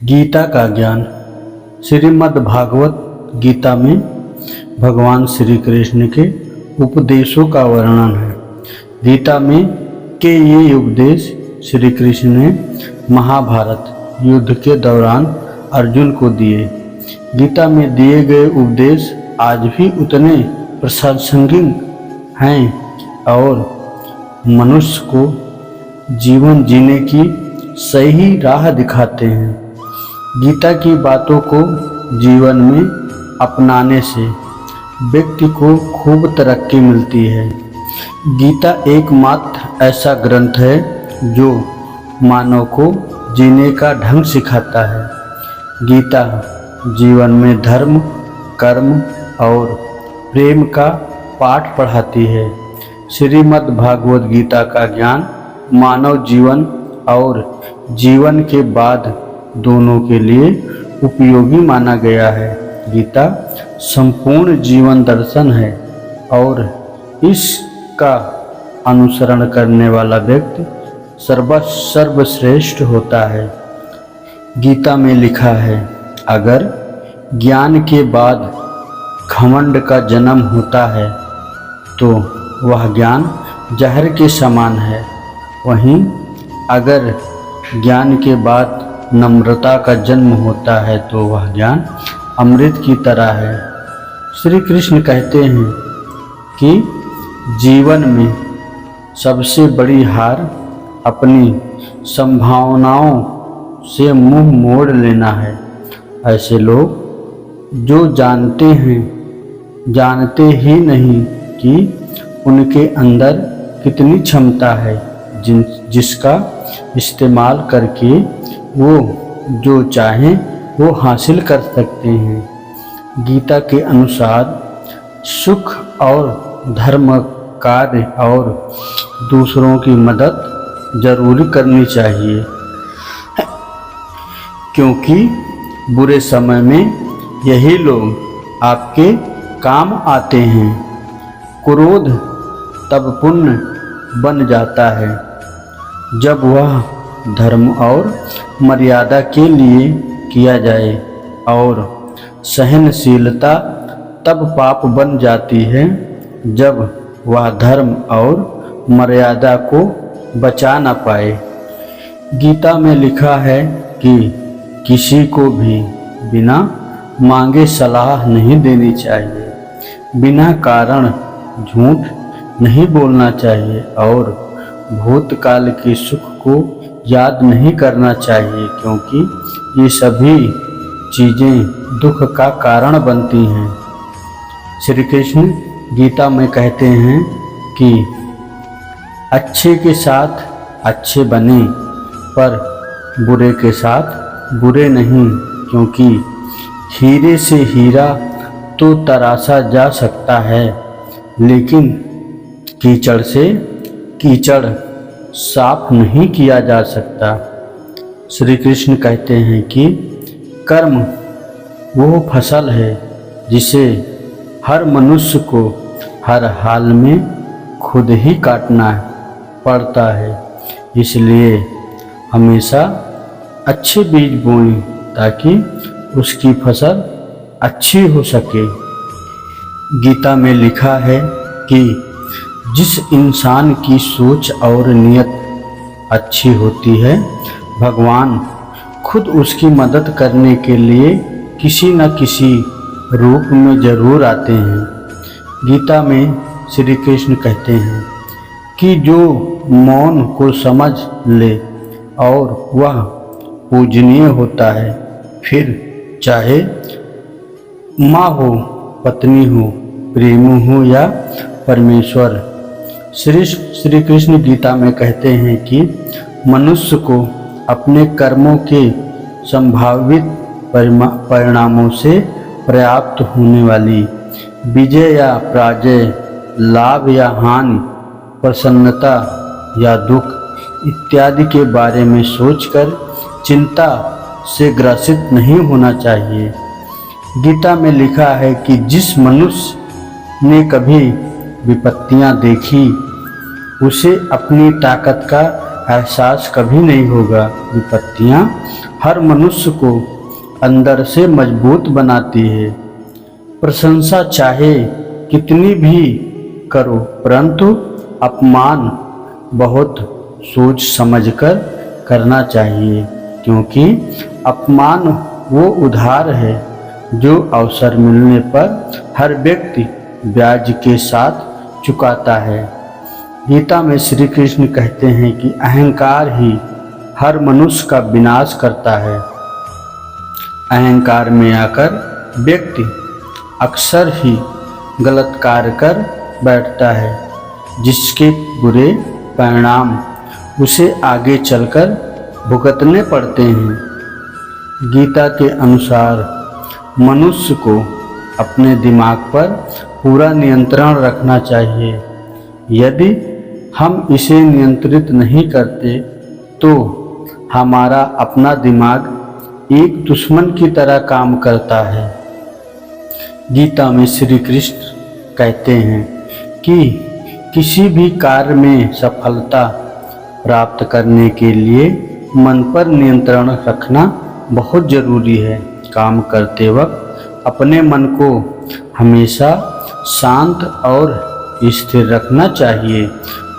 गीता का ज्ञान। श्रीमद् भागवत गीता में भगवान श्री कृष्ण के उपदेशों का वर्णन है। गीता में के ये उपदेश श्री कृष्ण ने महाभारत युद्ध के दौरान अर्जुन को दिए। गीता में दिए गए उपदेश आज भी उतने प्रासंगिक हैं और मनुष्य को जीवन जीने की सही राह दिखाते हैं। गीता की बातों को जीवन में अपनाने से व्यक्ति को खूब तरक्की मिलती है। गीता एकमात्र ऐसा ग्रंथ है जो मानव को जीने का ढंग सिखाता है। गीता जीवन में धर्म, कर्म और प्रेम का पाठ पढ़ाती है। श्रीमद् भागवत गीता का ज्ञान मानव जीवन और जीवन के बाद दोनों के लिए उपयोगी माना गया है। गीता संपूर्ण जीवन दर्शन है और इसका अनुसरण करने वाला व्यक्ति सर्वश्रेष्ठ होता है। गीता में लिखा है, अगर ज्ञान के बाद घमंड का जन्म होता है तो वह ज्ञान जहर के समान है। वहीं अगर ज्ञान के बाद नम्रता का जन्म होता है तो वह ज्ञान अमृत की तरह है। श्री कृष्ण कहते हैं कि जीवन में सबसे बड़ी हार अपनी संभावनाओं से मुंह मोड़ लेना है। ऐसे लोग जो जानते ही नहीं कि उनके अंदर कितनी क्षमता है, जिसका इस्तेमाल करके वो जो चाहें वो हासिल कर सकते हैं। गीता के अनुसार सुख और धर्म, कार्य और दूसरों की मदद जरूर करनी चाहिए, क्योंकि बुरे समय में यही लोग आपके काम आते हैं। क्रोध तब पुण्य बन जाता है जब वह धर्म और मर्यादा के लिए किया जाए, और सहनशीलता तब पाप बन जाती है जब वह धर्म और मर्यादा को बचा न पाए। गीता में लिखा है कि किसी को भी बिना मांगे सलाह नहीं देनी चाहिए, बिना कारण झूठ नहीं बोलना चाहिए और भूतकाल के सुख को याद नहीं करना चाहिए, क्योंकि ये सभी चीज़ें दुख का कारण बनती हैं। श्री कृष्ण गीता में कहते हैं कि अच्छे के साथ अच्छे बने, पर बुरे के साथ बुरे नहीं, क्योंकि हीरे से हीरा तो तराशा जा सकता है, लेकिन कीचड़ से कीचड़ साफ नहीं किया जा सकता। श्री कृष्ण कहते हैं कि कर्म वो फसल है जिसे हर मनुष्य को हर हाल में खुद ही काटना पड़ता है। इसलिए हमेशा अच्छे बीज बोएं ताकि उसकी फसल अच्छी हो सके। गीता में लिखा है कि जिस इंसान की सोच और नियत अच्छी होती है, भगवान खुद उसकी मदद करने के लिए किसी न किसी रूप में जरूर आते हैं। गीता में श्री कृष्ण कहते हैं कि जो मौन को समझ ले और वह पूजनीय होता है, फिर चाहे माँ हो, पत्नी हो, प्रेम हो या परमेश्वर। श्री कृष्ण गीता में कहते हैं कि मनुष्य को अपने कर्मों के संभावित परिणामों से प्राप्त होने वाली विजय या पराजय, लाभ या हानि, प्रसन्नता या दुख इत्यादि के बारे में सोचकर चिंता से ग्रसित नहीं होना चाहिए। गीता में लिखा है कि जिस मनुष्य ने कभी विपत्तियां देखी, उसे अपनी ताकत का एहसास कभी नहीं होगा। विपत्तियाँ हर मनुष्य को अंदर से मजबूत बनाती है। प्रशंसा चाहे कितनी भी करो, परंतु अपमान बहुत सोच समझकर करना चाहिए, क्योंकि अपमान वो उधार है जो अवसर मिलने पर हर व्यक्ति ब्याज के साथ चुकाता है। गीता में श्री कृष्ण कहते हैं कि अहंकार ही हर मनुष्य का विनाश करता है। अहंकार में आकर व्यक्ति अक्सर ही गलत कार्य कर बैठता है, जिसके बुरे परिणाम उसे आगे चलकर भुगतने पड़ते हैं। गीता के अनुसार मनुष्य को अपने दिमाग पर पूरा नियंत्रण रखना चाहिए। यदि हम इसे नियंत्रित नहीं करते तो हमारा अपना दिमाग एक दुश्मन की तरह काम करता है। गीता में श्री कृष्ण कहते हैं कि किसी भी कार्य में सफलता प्राप्त करने के लिए मन पर नियंत्रण रखना बहुत ज़रूरी है। काम करते वक्त अपने मन को हमेशा शांत और स्थिर रखना चाहिए।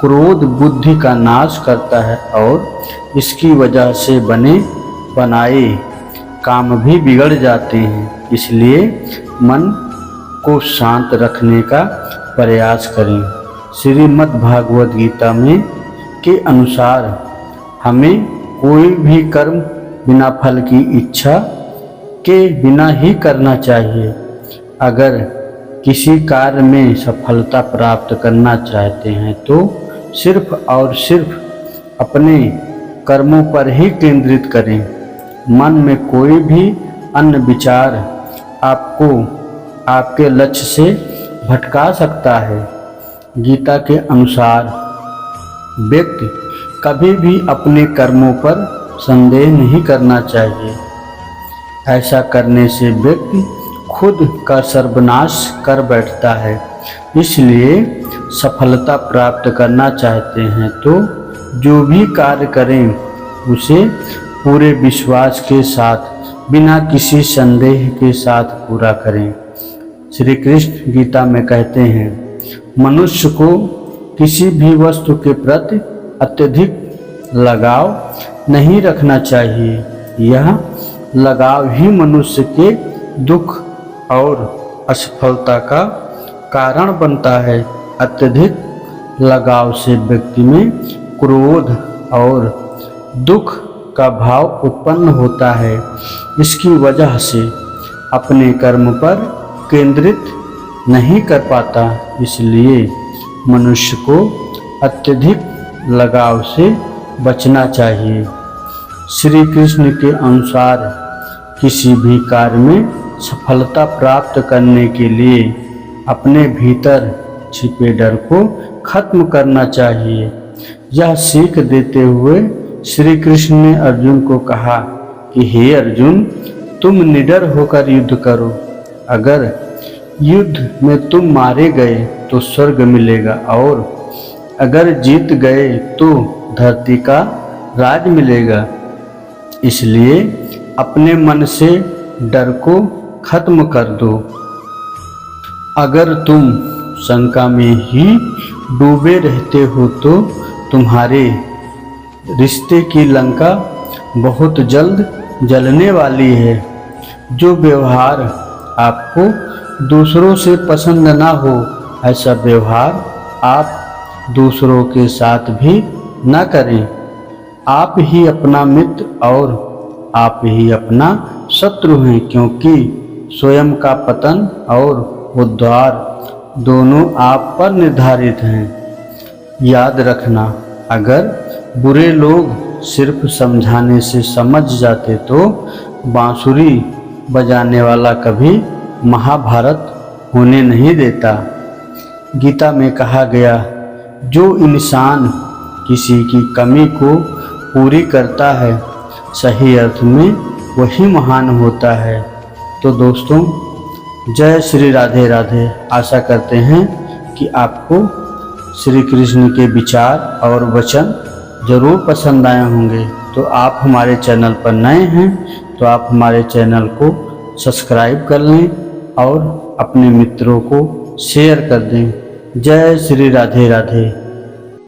क्रोध बुद्धि का नाश करता है और इसकी वजह से बने बनाए काम भी बिगड़ जाते हैं। इसलिए मन को शांत रखने का प्रयास करें। श्रीमद् भागवत गीता में के अनुसार हमें कोई भी कर्म बिना फल की इच्छा के बिना ही करना चाहिए। अगर किसी कार्य में सफलता प्राप्त करना चाहते हैं तो सिर्फ और सिर्फ अपने कर्मों पर ही केंद्रित करें। मन में कोई भी अन्य विचार आपको आपके लक्ष्य से भटका सकता है। गीता के अनुसार व्यक्ति कभी भी अपने कर्मों पर संदेह नहीं करना चाहिए। ऐसा करने से व्यक्ति खुद का सर्वनाश कर बैठता है। इसलिए सफलता प्राप्त करना चाहते हैं तो जो भी कार्य करें उसे पूरे विश्वास के साथ बिना किसी संदेह के साथ पूरा करें। श्री कृष्ण गीता में कहते हैं, मनुष्य को किसी भी वस्तु के प्रति अत्यधिक लगाव नहीं रखना चाहिए। यह लगाव ही मनुष्य के दुख और असफलता का कारण बनता है। अत्यधिक लगाव से व्यक्ति में क्रोध और दुख का भाव उत्पन्न होता है। इसकी वजह से अपने कर्म पर केंद्रित नहीं कर पाता। इसलिए मनुष्य को अत्यधिक लगाव से बचना चाहिए। श्री कृष्ण के अनुसार किसी भी कार्य में सफलता प्राप्त करने के लिए अपने भीतर छिपे डर को खत्म करना चाहिए। यह सीख देते हुए श्री कृष्ण ने अर्जुन को कहा कि हे अर्जुन, तुम निडर होकर युद्ध करो। अगर युद्ध में तुम मारे गए तो स्वर्ग मिलेगा और अगर जीत गए तो धरती का राज मिलेगा। इसलिए अपने मन से डर को खत्म कर दो। अगर तुम शंका में ही डूबे रहते हो तो तुम्हारे रिश्ते की लंका बहुत जल्द जलने वाली है। जो व्यवहार आपको दूसरों से पसंद ना हो, ऐसा व्यवहार आप दूसरों के साथ भी ना करें। आप ही अपना मित्र और आप ही अपना शत्रु हैं, क्योंकि स्वयं का पतन और उद्धार दोनों आप पर निर्धारित हैं। याद रखना, अगर बुरे लोग सिर्फ समझाने से समझ जाते तो बांसुरी बजाने वाला कभी महाभारत होने नहीं देता। गीता में कहा गया, जो इंसान किसी की कमी को पूरी करता है, सही अर्थ में वही महान होता है। तो दोस्तों, जय श्री राधे राधे। आशा करते हैं कि आपको श्री कृष्ण के विचार और वचन ज़रूर पसंद आए होंगे। तो आप हमारे चैनल पर नए हैं तो आप हमारे चैनल को सब्सक्राइब कर लें और अपने मित्रों को शेयर कर दें। जय श्री राधे राधे।